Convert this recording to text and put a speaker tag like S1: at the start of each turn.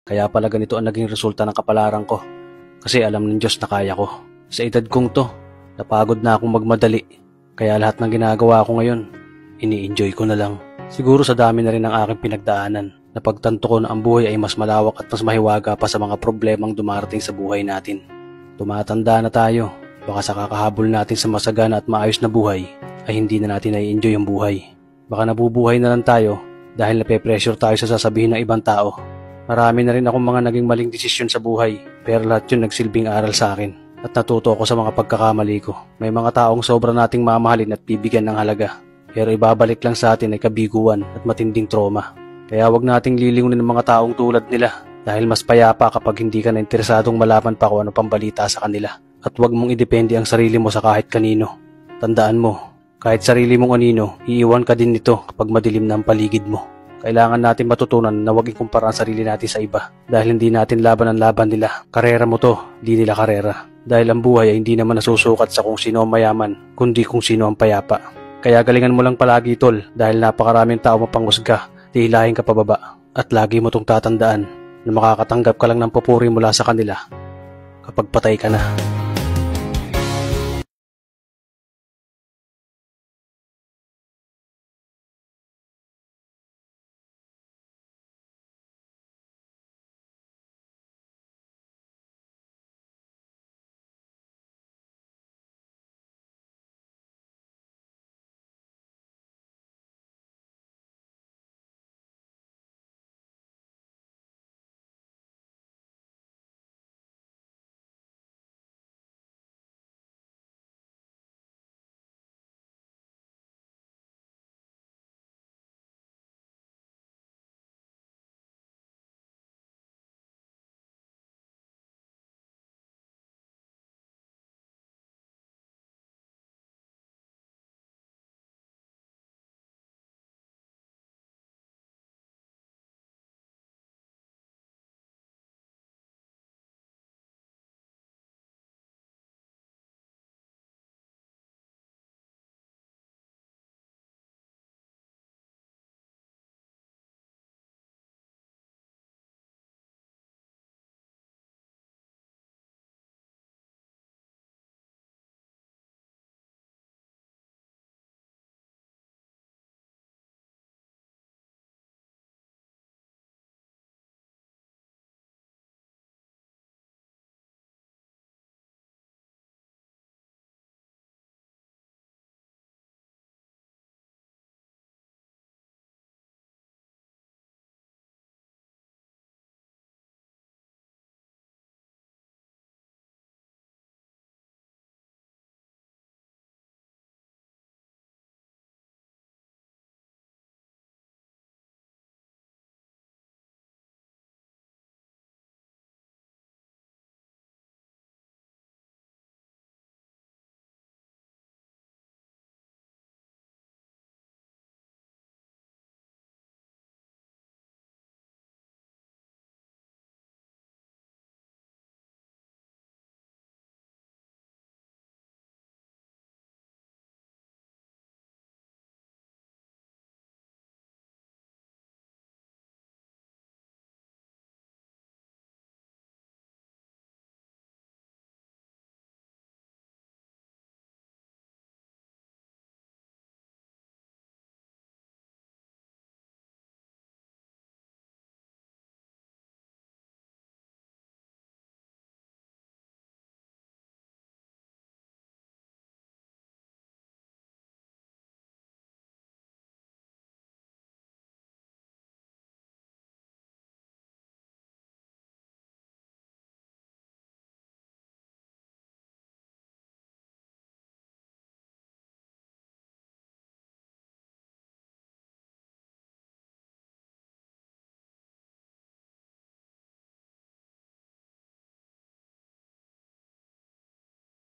S1: Kaya pala ganito ang naging resulta ng kapalaran ko. Kasi alam ng Diyos na kaya ko. Sa edad kong to, napagod na akong magmadali. Kaya lahat ng ginagawa ko ngayon, ini-enjoy ko na lang. Siguro sa dami na rin ng aking pinagdaanan, napagtanto ko na ang buhay ay mas malawak at mas mahiwaga pa sa mga problemang dumarating sa buhay natin. Tumatanda na tayo, baka sa kakahabol natin sa masagana at maayos na buhay, ay hindi na natin nai-enjoy ang buhay. Baka nabubuhay na lang tayo dahil nape-pressure tayo sa sasabihin ng ibang tao. Marami na rin akong mga naging maling desisyon sa buhay, pero lahat yun nagsilbing aral sa akin at natuto ako sa mga pagkakamali ko. May mga taong sobra nating mamahalin at bibigyan ng halaga, pero ibabalik lang sa atin ay kabiguan at matinding trauma. Kaya wag nating lilingunin ng mga taong tulad nila dahil mas payapa kapag hindi ka na interesadong malaman pa kung ano pang balita sa kanila. At wag mong idepende ang sarili mo sa kahit kanino. Tandaan mo, kahit sarili mong anino, iiwan ka din nito kapag madilim na ang paligid mo. Kailangan natin matutunan na huwag ikumpara ang sarili natin sa iba dahil hindi natin laban ang laban nila. Karera mo to, di nila karera. Dahil ang buhay ay hindi naman nasusukat sa kung sino ang mayaman, kundi kung sino ang payapa. Kaya galingan mo lang palagi tol dahil napakaraming tao mapanghusga, tihilahin ka pababa. At lagi mo tong tatandaan na makakatanggap ka lang ng papuri mula sa kanila kapag patay ka na.